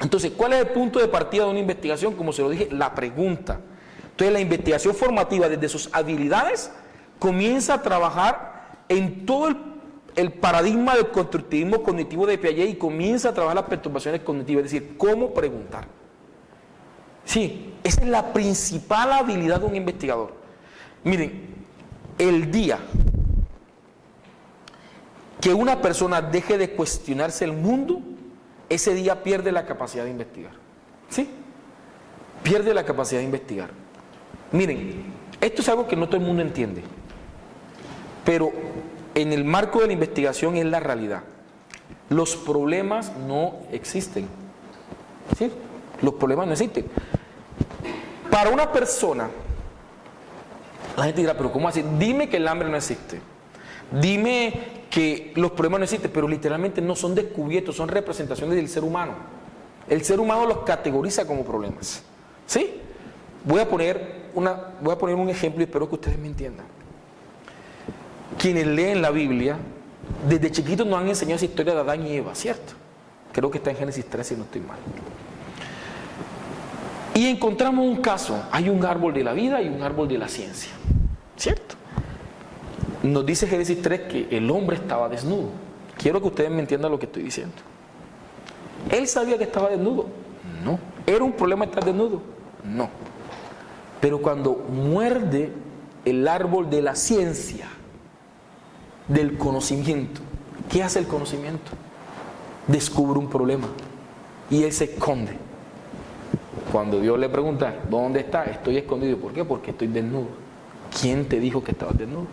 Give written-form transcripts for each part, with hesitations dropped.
Entonces, ¿cuál es el punto de partida de una investigación? Como se lo dije, la pregunta. Entonces, la investigación formativa, desde sus habilidades, comienza a trabajar en todo el paradigma del constructivismo cognitivo de Piaget y comienza a trabajar las perturbaciones cognitivas, es decir, cómo preguntar. Sí, esa es la principal habilidad de un investigador. Miren, el día que una persona deje de cuestionarse el mundo, ese día pierde la capacidad de investigar. ¿Sí? Pierde la capacidad de investigar. Miren, esto es algo que no todo el mundo entiende, pero en el marco de la investigación es la realidad. Los problemas no existen. ¿Sí? Los problemas no existen. Para una persona, la gente dirá, pero ¿cómo así? Dime que el hambre no existe. Dime que los problemas no existen, pero literalmente no son descubiertos, son representaciones del ser humano. El ser humano los categoriza como problemas. ¿Sí? Voy a poner un ejemplo y espero que ustedes me entiendan. Quienes leen la Biblia, desde chiquitos nos han enseñado esa historia de Adán y Eva, ¿cierto? Creo que está en Génesis 3, si no estoy mal. Y encontramos un caso, hay un árbol de la vida y un árbol de la ciencia, ¿cierto? Nos dice Génesis 3 que el hombre estaba desnudo. Quiero que ustedes me entiendan lo que estoy diciendo. ¿Él sabía que estaba desnudo? No. ¿Era un problema estar desnudo? No. Pero cuando muerde el árbol de la ciencia, del conocimiento, ¿qué hace el conocimiento? Descubre un problema y él se esconde. Cuando Dios le pregunta, ¿dónde está? Estoy escondido. ¿Por qué? Porque estoy desnudo. ¿Quién te dijo que estabas desnudo?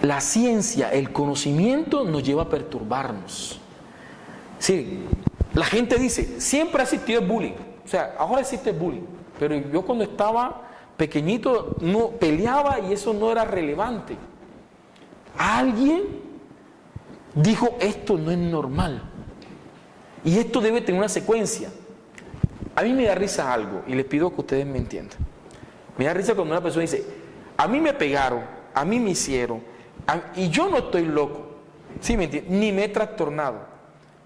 La ciencia, el conocimiento nos lleva a perturbarnos. Sí, la gente dice, siempre ha existido el bullying. O sea, ahora existe el bullying. Pero yo cuando estaba pequeñito no peleaba y eso no era relevante. Alguien dijo, esto no es normal. Y esto debe tener una secuencia. A mí me da risa algo y les pido que ustedes me entiendan. Me da risa cuando una persona dice, a mí me pegaron, a mí me hicieron, y yo no estoy loco, ¿sí me entienden? Ni me he trastornado.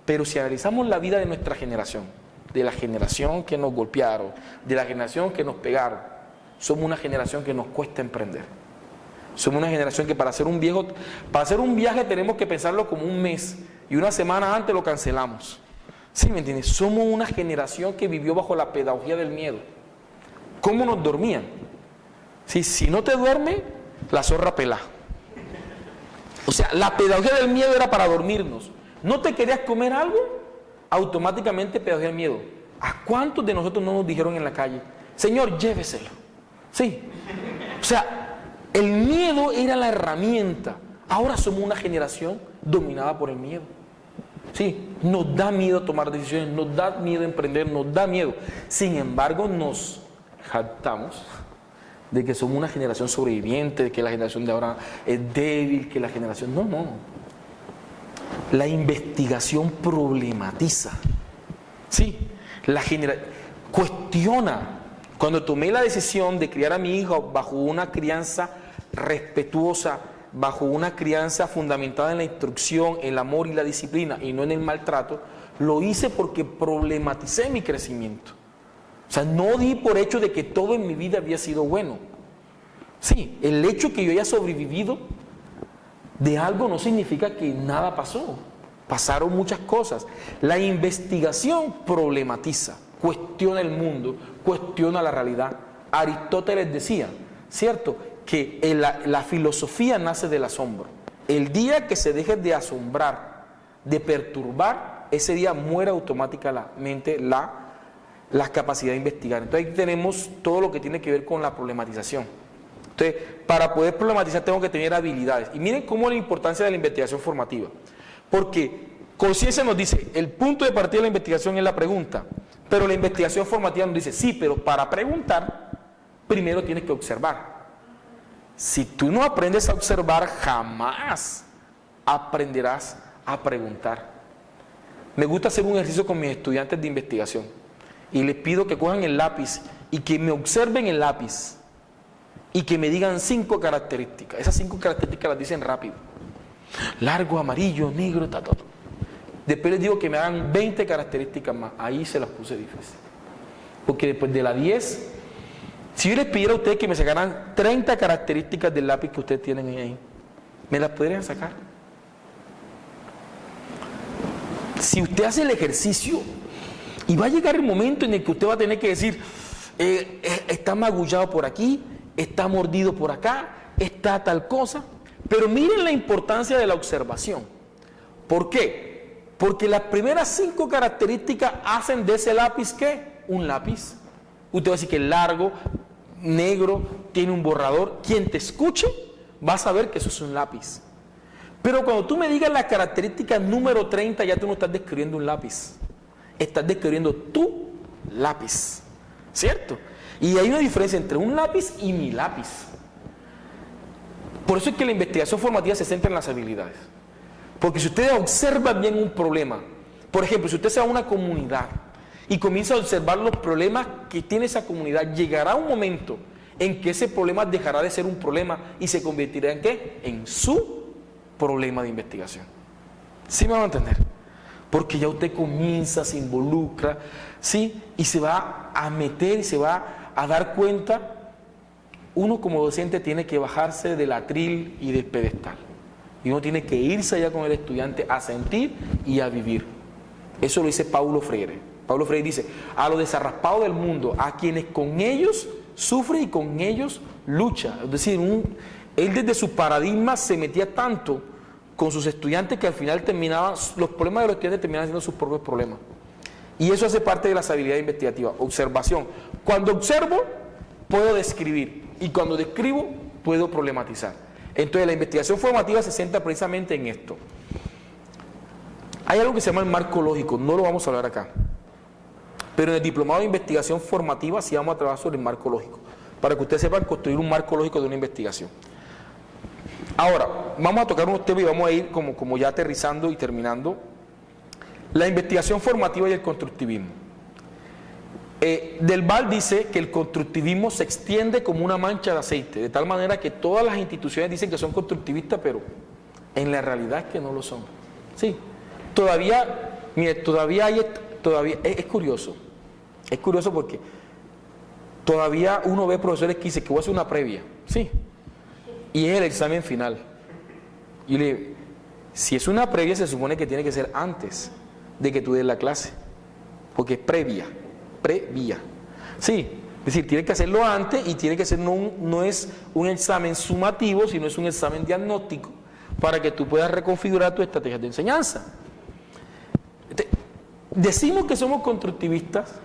Pero si analizamos la vida de nuestra generación, de la generación que nos golpearon, de la generación que nos pegaron, somos una generación que nos cuesta emprender. Somos una generación que para hacer un viaje tenemos que pensarlo como un mes y una semana antes lo cancelamos. ¿Sí me entiendes? Somos una generación que vivió bajo la pedagogía del miedo. ¿Cómo nos dormían? ¿Sí? Si no te duerme, la zorra pelá. O sea, la pedagogía del miedo era para dormirnos. ¿No te querías comer algo? Automáticamente pedagogía del miedo. ¿A cuántos de nosotros no nos dijeron en la calle, Señor, lléveselo? Sí. O sea, el miedo era la herramienta. Ahora somos una generación dominada por el miedo. Sí, nos da miedo tomar decisiones, nos da miedo emprender, nos da miedo. Sin embargo, nos jactamos de que somos una generación sobreviviente, de que la generación de ahora es débil, que la generación... No. La investigación problematiza. Sí, cuestiona. Cuando tomé la decisión de criar a mi hijo bajo una crianza respetuosa, bajo una crianza fundamentada en la instrucción, el amor y la disciplina y no en el maltrato, lo hice porque problematicé mi crecimiento. O sea, no di por hecho de que todo en mi vida había sido bueno. Sí, el hecho que yo haya sobrevivido de algo no significa que nada pasó. Pasaron muchas cosas. La investigación problematiza, cuestiona el mundo, cuestiona la realidad. Aristóteles decía, ¿cierto?, que la filosofía nace del asombro. El día que se deje de asombrar, de perturbar, ese día muere automáticamente la capacidad de investigar. Entonces ahí tenemos todo lo que tiene que ver con la problematización. Entonces, para poder problematizar tengo que tener habilidades. Y miren cómo es la importancia de la investigación formativa. Porque conciencia nos dice, el punto de partida de la investigación es la pregunta. Pero la investigación formativa nos dice, sí, pero para preguntar, primero tienes que observar. Si tú no aprendes a observar, jamás aprenderás a preguntar. Me gusta hacer un ejercicio con mis estudiantes de investigación. Y les pido que cojan el lápiz y que me observen el lápiz. Y que me digan 5 características. Esas 5 características las dicen rápido. Largo, amarillo, negro, todo. Después les digo que me hagan 20 características más. Ahí se las puse difícil. Porque después de las 10, si yo les pidiera a ustedes que me sacaran 30 características del lápiz que ustedes tienen ahí, ¿me las podrían sacar? Si usted hace el ejercicio y va a llegar el momento en el que usted va a tener que decir, está magullado por aquí, está mordido por acá, está tal cosa, pero miren la importancia de la observación. ¿Por qué? Porque las primeras 5 características hacen de ese lápiz, ¿qué? Un lápiz. Usted va a decir que es largo, negro, tiene un borrador. Quien te escuche va a saber que eso es un lápiz. Pero cuando tú me digas la característica número 30, ya tú no estás describiendo un lápiz. Estás describiendo tu lápiz. ¿Cierto? Y hay una diferencia entre un lápiz y mi lápiz. Por eso es que la investigación formativa se centra en las habilidades. Porque si ustedes observan bien un problema, por ejemplo, si usted se va a una comunidad y comienza a observar los problemas que tiene esa comunidad, llegará un momento en que ese problema dejará de ser un problema y se convertirá en ¿qué? En su problema de investigación. ¿Sí me van a entender? Porque ya usted comienza, se involucra, ¿sí? Y se va a meter y se va a dar cuenta. Uno como docente tiene que bajarse del atril y del pedestal. Y uno tiene que irse allá con el estudiante a sentir y a vivir. Eso lo dice Paulo Freire. Paulo Freire dice, a los desarraspados del mundo, a quienes con ellos sufre y con ellos lucha. Es decir, él desde su paradigma se metía tanto con sus estudiantes que al final los problemas de los estudiantes terminaban siendo sus propios problemas. Y eso hace parte de las habilidades investigativas. Observación. Cuando observo, puedo describir. Y cuando describo, puedo problematizar. Entonces la investigación formativa se centra precisamente en esto. Hay algo que se llama el marco lógico, no lo vamos a hablar acá. Pero en el diplomado de investigación formativa sí vamos a trabajar sobre el marco lógico, para que ustedes sepan construir un marco lógico de una investigación. Ahora, vamos a tocar unos temas y vamos a ir como ya aterrizando y terminando. La investigación formativa y el constructivismo. Del Val dice que el constructivismo se extiende como una mancha de aceite, de tal manera que todas las instituciones dicen que son constructivistas, pero en la realidad es que no lo son. Sí, todavía, mire, todavía es curioso porque todavía uno ve profesores que dicen que voy a hacer una previa, sí, y es el examen final. Y le digo, si es una previa se supone que tiene que ser antes de que tú des la clase, porque es previa. Sí, es decir, tiene que hacerlo antes y tiene que ser, no es un examen sumativo, sino es un examen diagnóstico para que tú puedas reconfigurar tus estrategias de enseñanza. Decimos que somos constructivistas,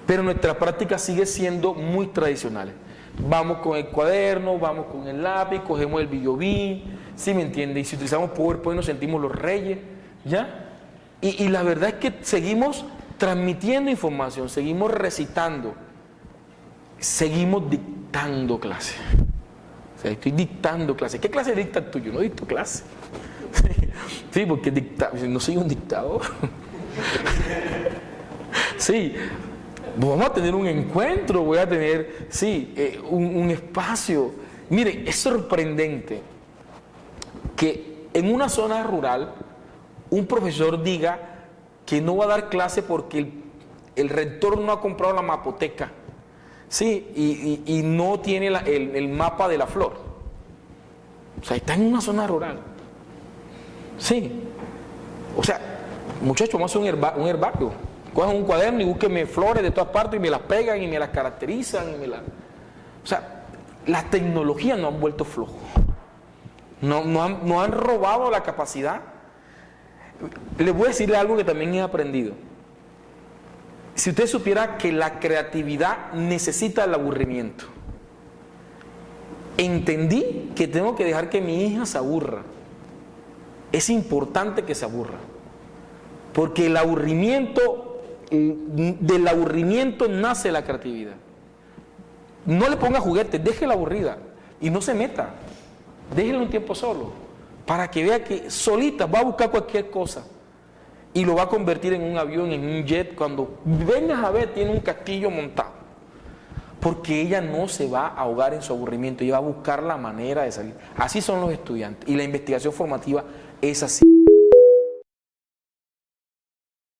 pero nuestra práctica sigue siendo muy tradicional. Vamos con el cuaderno, vamos con el lápiz, cogemos el videobeam, ¿sí me entiende? Y si utilizamos PowerPoint nos sentimos los reyes, ¿ya? Y la verdad es que seguimos transmitiendo información, seguimos recitando, seguimos dictando clases. O sea, estoy dictando clases. ¿Qué clase dictas tú? Yo no dicto clase. Sí, porque no soy un dictador. Sí, vamos a tener un encuentro, voy a tener, sí, un espacio. Miren, es sorprendente que en una zona rural un profesor diga que no va a dar clase porque el rector no ha comprado la mapoteca, sí, y no tiene el mapa de la flor. O sea, está en una zona rural. Sí. O sea, muchachos, vamos a hacer un herbario. Cojan un cuaderno y búsquenme flores de todas partes y me las pegan y me las caracterizan. O sea, las tecnologías nos han vuelto flojos. No han robado la capacidad. Les voy a decir algo que también he aprendido. Si usted supiera que la creatividad necesita el aburrimiento, entendí que tengo que dejar que mi hija se aburra. Es importante que se aburra, porque del aburrimiento nace la creatividad. No le ponga juguetes, déjela aburrida y no se meta, déjela un tiempo solo, para que vea que solita va a buscar cualquier cosa y lo va a convertir en un avión, en un jet. Cuando vengas a ver, tiene un castillo montado, porque ella no se va a ahogar en su aburrimiento, ella va a buscar la manera de salir. Así son los estudiantes, y la investigación formativa es así.